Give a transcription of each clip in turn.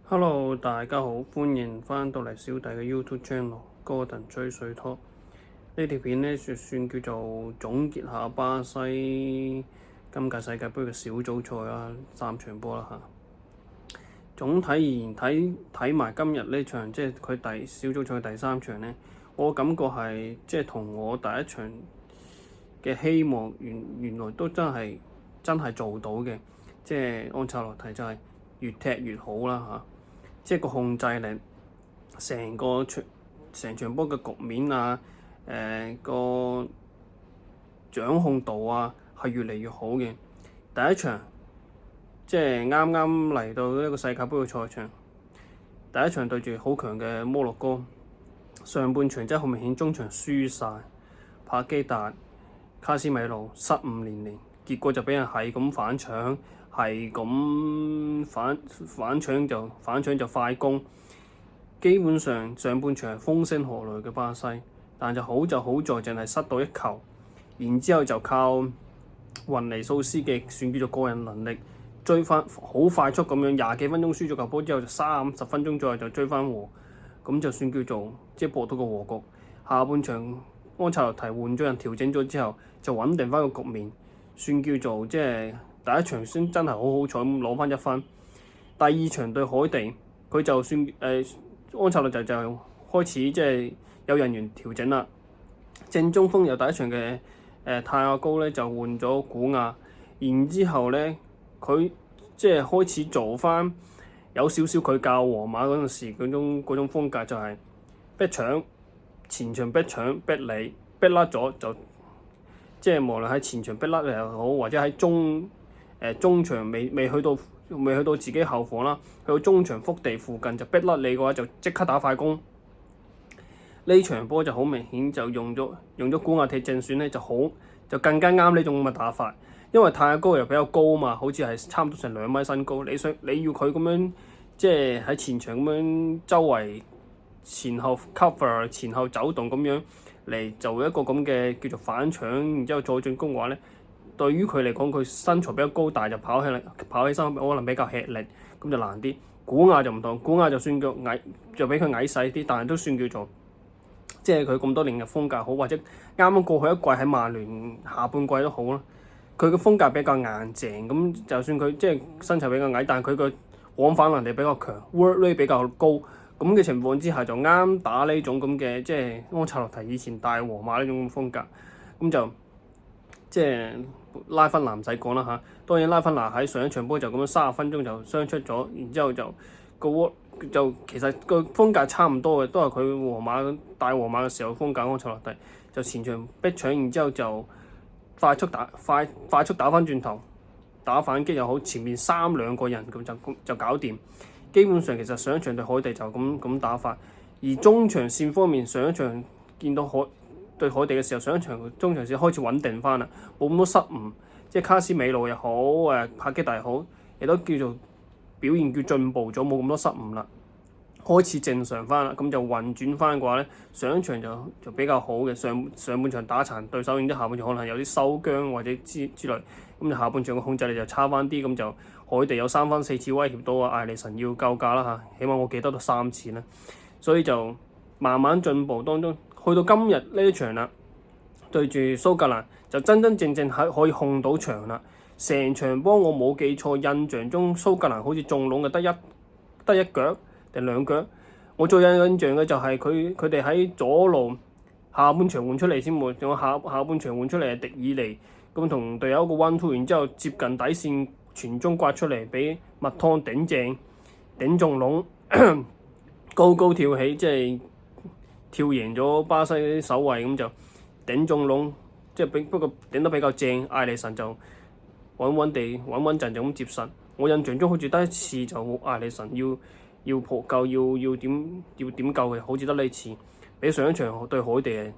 Hello，大家好，歡迎翻到嚟小弟嘅 YouTube channel 哥頓吹水拖。呢條片呢，算叫做總結下巴西今屆世界盃嘅小組賽啦，3場波啦嚇。總體而言，睇埋今日呢場，即係佢小組賽第3場呢，我感覺係即係同我第一場嘅希望原來都真係做到嘅，即係安察洛提就係越踢越好啦嚇。即係個控制力，成場波嘅局面啊，個掌控度啊，係越嚟越好嘅。第一場即係啱啱嚟到呢個世界盃嘅賽場，第一場對住好強嘅摩洛哥，上半場真係好明顯，中場輸晒，帕基達、卡斯米魯失誤連連，結果就俾人係咁反搶。係咁反搶就快攻，基本上上半場係風聲鶴唳嘅巴西，但就好在淨係失到一球，然之後就靠雲尼素斯嘅算叫做個人能力追翻，好快速咁樣20幾分鐘輸咗球波之後，就30分鐘左右就追翻和，咁就算叫做即係博到個和局。下半場安察洛提換咗人調整咗之後，就穩定翻個局面，算叫做即係。第一場先真係好彩咁攞翻1分，第二場對海地，佢就算安察洛提就開始即係有人員調整啦。正中鋒由第一場嘅泰亞高咧就換咗古亞，然之後咧佢即係開始做翻有少少佢教皇馬嗰陣時嗰種風格，就係逼搶前場逼搶逼你逼甩咗就即係無論喺前場逼甩又好，或者喺中場未去到自己後防啦，去到中場腹地附近就逼甩你嘅話，就即刻打快攻。呢場波就好明顯就用咗古亞踢正選咧，就更加啱呢種咁嘅打法，因為泰亞高又比較高嘛，好似係差唔多成2米身高，你要佢咁樣即係喺前場咁樣周圍前後 cover 前後走動咁樣嚟做一個咁嘅叫做反搶，然之後再進攻嘅話咧。對於佢嚟講，佢身材比較高大，就跑起身可能比較吃力，咁就難啲。古亞就唔同，古亞就算叫矮，就比佢矮細啲，但係都算叫做即係佢咁多年嘅風格好，或者啱啱過去一季喺曼聯下半季都好啦。佢嘅風格比較硬淨，咁就算佢即係身材比較矮，但係佢個往返能力比較強 ，work rate 比較高，咁嘅情況之下就啱打呢種咁嘅即係安察洛提以前帶皇馬呢種風格，咁就即係。拉芬拿唔使講啦嚇，當然拉芬拿喺上一場波就咁樣30分鐘就傷出咗，然之後就其實個風格差唔多嘅，都係佢帶皇馬嘅時候風格。安察洛蒂就前場逼搶，然之後就快速打翻轉頭，打反擊又好，前面2個人咁就搞掂。基本上其實上一場對海地就咁打法，而中場線方面上一場見到對海地嘅時候，上一場中場線開始穩定翻啦，冇咁多失誤，即係卡斯米魯又好，帕基達又好，亦都叫做表現叫進步咗，冇咁多失誤啦，開始正常翻啦，咁就運轉翻嘅話咧，上一場就比較好嘅，上半場打殘對手，然之後下半場可能有啲收姜或者之類，咁就下半場嘅控制力就差翻啲，咁就海地有3番4次威脅到艾利臣要救駕啦嚇，起碼我記得都3次啦，所以就慢慢進步當中。去到今日呢一場啦，對住蘇格蘭就真正可以控到場啦。成場波我冇記錯，印象中蘇格蘭好似中籠嘅得一腳定2腳。我最有印象嘅就係佢哋喺左路下半場換出嚟先喎，仲有下半場換出嚟係迪爾尼咁同隊友一個 1-2，然之後接近底線傳中刮出嚟，俾麥湯頂正頂中籠，高跳起即係。跳贏咗巴西啲守衞，咁就頂中籠，即係不過頂得比較正。艾利臣就穩陣就咁接實。我印象中好似得一次就艾利臣要撲救，要點救嘅，好似得呢次。比上一場對海地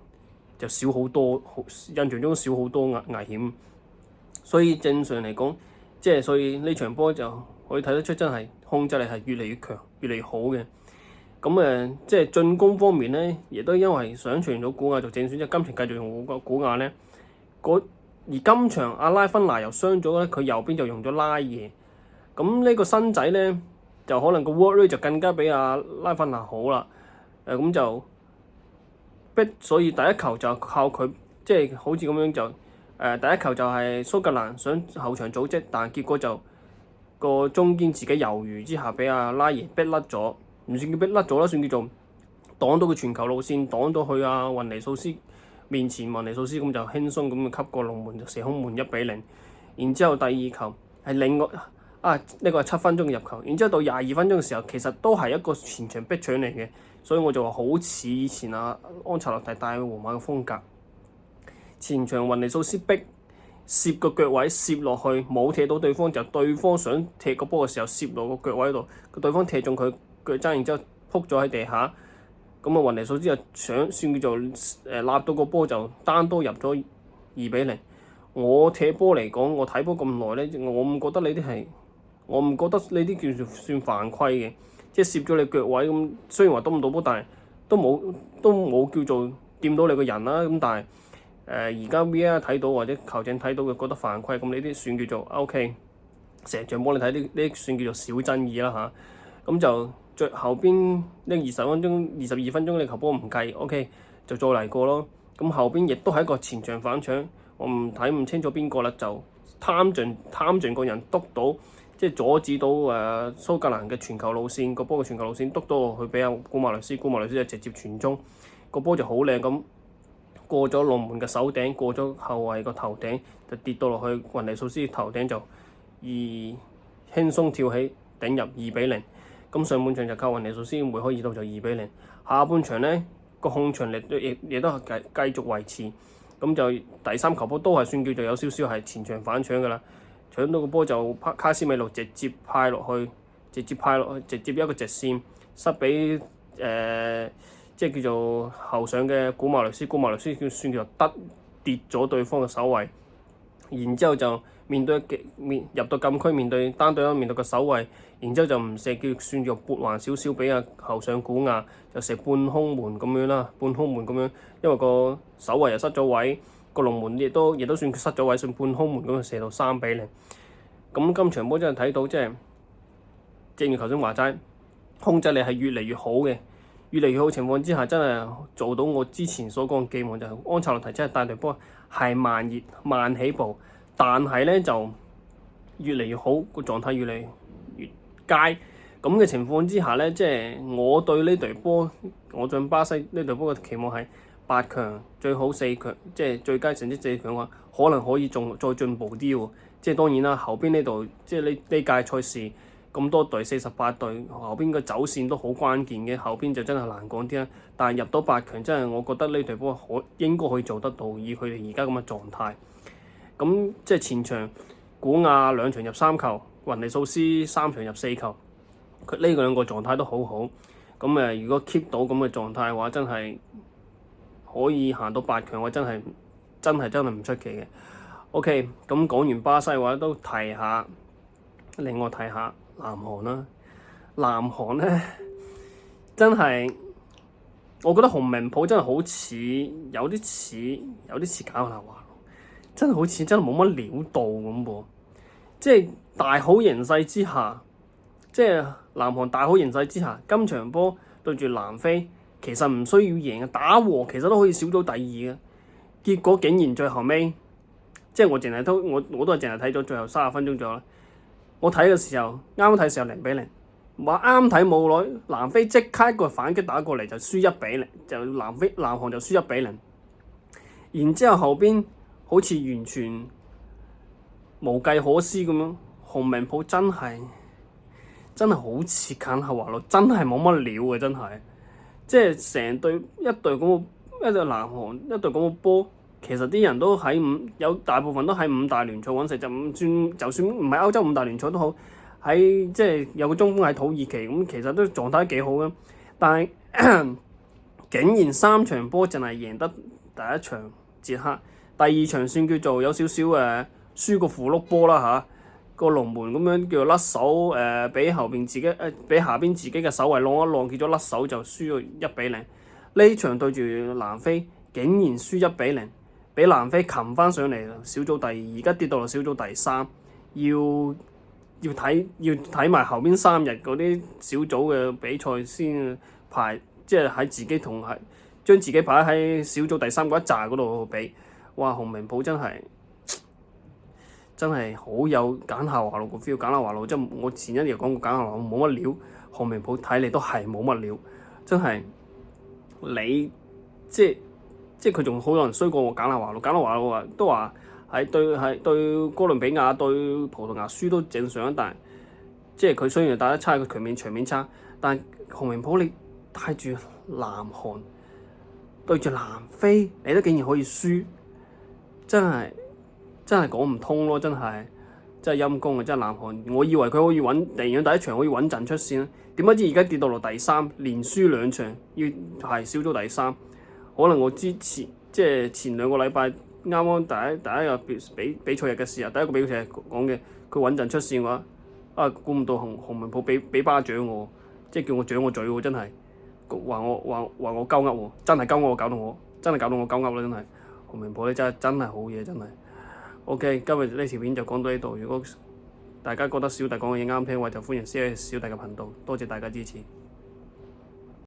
就少好多，印象中少好多危險。所以正常嚟講，即係所以呢場波就可以睇得出真係控制力係越嚟越強，越嚟越好嘅。咁即係進攻方面咧，亦都因為上場咗古亞做正選，即係今場繼續用古亞咧。而今場阿拉芬拿又傷咗咧，佢右邊就用咗拉耶。咁呢個新仔咧，就可能個 work rate 就更加比阿拉芬納好啦。咁就逼，所以第一球就靠佢，即係好似咁樣就第一球就係蘇格蘭想後場組織，但結果就個中堅自己猶豫之下，俾阿拉耶逼甩咗，唔算叫逼甩咗啦，算叫做擋到個傳球路線，擋到去阿雲尼素斯面前，雲尼素斯咁就輕鬆咁吸過龍門，就射空門1-0。然之後第二球係另外呢個係7分鐘嘅入球，然之後到22分鐘嘅時候，其實都係一個前場逼搶嚟嘅，所以我就話好似以前安察洛蒂帶皇馬嘅風格。前場雲尼素斯逼攝個腳位攝落去，冇踢到對方，就對方想踢個波嘅時候攝落個腳位度，個對方踢中佢腳踭，然之後撲咗喺地下。咁雲尼素斯就算叫做立到個波就單刀入咗2-0。我踢波嚟講，我睇波咁耐咧，我唔覺得呢啲叫做算犯規嘅，即係攝咗你腳位咁。雖然話篤唔到波，但係都冇叫做掂到你個人啦。咁但係而家 VAR 睇到或者球證睇到嘅覺得犯規，咁呢啲算叫做 OK。成場波你睇呢啲算叫做小爭議啦嚇。咁就最後邊呢22分鐘呢球波唔計 OK， 就再嚟過咯。咁後邊亦都係一個前場反搶，我睇唔清楚邊個啦，就貪盡個人篤到，即係阻止到蘇格蘭嘅傳球路線，個波嘅傳球路線篤到落去俾阿古馬雷斯就直接傳中，個波就好靚咁過咗龍門嘅手頂，過咗後衞個頭頂，就跌到落去雲尼素斯頭頂，就輕鬆跳起頂入2-0。咁上半場就靠雲尼素斯梅開二度就2-0。下半場呢個控場力亦都係繼續維持。咁就第3球波都係算叫做有少少係前場反搶㗎啦，搶到個波就卡斯米路直接派落去，直接一個直線塞俾即係叫做後上嘅古馬雷斯算叫做跌咗對方嘅守衞，然之後就入到禁區面對單對面對個守衞，然之後就唔射，算叫撥還少少俾後上古亞，就射半空門咁樣啦，因為個守衞又失咗位，個龍門亦都算失咗位，算半空門咁射到3-0。咁今場波真係睇到即係正如頭先話齋，控制力係越嚟越好嘅。越嚟越好情況之下，真係做到我之前所講嘅寄望，就係安察洛提真係帶隊波係慢起步，但係咧就越嚟越好，個狀態越嚟越佳。咁嘅情況之下咧，即係我對呢隊波，我對巴西呢隊波嘅期望係8強，最好4強，即係最佳成績4強嘅話，可能可以再進步啲喎。即係當然啦，後邊呢度即係呢屆賽事。咁多隊48隊，後邊嘅走線都好關鍵嘅，後邊就真係難講啲啦。但係入到8強，真係我覺得呢隊波應該可以做得到，以佢哋而家咁嘅狀態。咁即係前場古亞2場入3球，雲尼素斯3場入4球，佢呢兩個狀態都好好。咁如果 keep 到咁嘅狀態嘅話，真係可以行到8強嘅話，真係唔出奇嘅。OK， 咁講完巴西嘅話，都另外睇下南韓啦。南韓咧真係，我覺得洪明普真係好似有啲似簡拿華路，真係好似真係冇乜料到咁噃。即係大好形勢之下，即係南韓大好形勢之下，今場波對住南非，其實唔需要贏嘅，打和其實都可以小組第2嘅。結果竟然最後尾，即係我都係淨係睇咗最後30分鐘左右。我睇嘅時候，啱睇嘅時候0-0，話啱睇冇耐，南非即刻一個反擊打過嚟就輸1-0，就南韓就輸1-0。然之後後邊好似完全無計可施咁樣，洪明普真係好似簡拿華路，真係冇乜料嘅，真係。即係成隊一隊南韓一隊咁嘅波。其實啲人都有大部分都喺5大聯賽揾食，就算唔係歐洲5大聯賽都好，喺即係有個中鋒喺土耳其咁，其實都狀態幾好嘅。但係竟然3場波淨係贏得第1場捷克，第2場算叫做有少少輸個符碌波啦嚇，個龍門咁樣叫做甩手俾下邊自己嘅守衞晾一晾，結咗甩手就輸咗1-0。呢場對住南非竟然輸1-0。俾南非擒翻上嚟啦，小組第2，而家跌到落小組第3，要要睇埋後邊3日嗰啲小組嘅比賽先排，即係喺自己同係將自己擺喺小組第3嗰一紮嗰度比。哇！洪明普真係好有簡夏華路個 feel。簡夏華路即係我前一日講過，簡夏華路冇乜料，洪明普睇嚟都係冇乜料，真係你即係佢仲好多人衰過我簡夏華路。簡夏華路都話係對哥倫比亞對葡萄牙輸都正常，但係即係佢雖然打得差，佢場面差，但係洪明普你帶住南韓對住南非，你都竟然可以輸，真係講唔通咯！真係陰公啊！真係南韓，我以為佢可以第一場可以穩陣出線啦，點解知而家跌到落第3，連輸2場，要係小組第3。可能我之前即係前2個禮拜啱啱第一日比賽日嘅時候，第一個比賽日講嘅，佢穩陣出線嘅話，估唔到洪明普俾巴掌我，即係叫我掌我嘴喎，真係話我鳩噏喎，真係鳩噏，搞到我鳩噏啦，真係洪明普咧真係好嘢，真係。OK， 今日呢條片就講到呢度。如果大家覺得小弟講嘅嘢啱聽嘅話，就歡迎 share 小弟嘅頻道。多謝大家支持。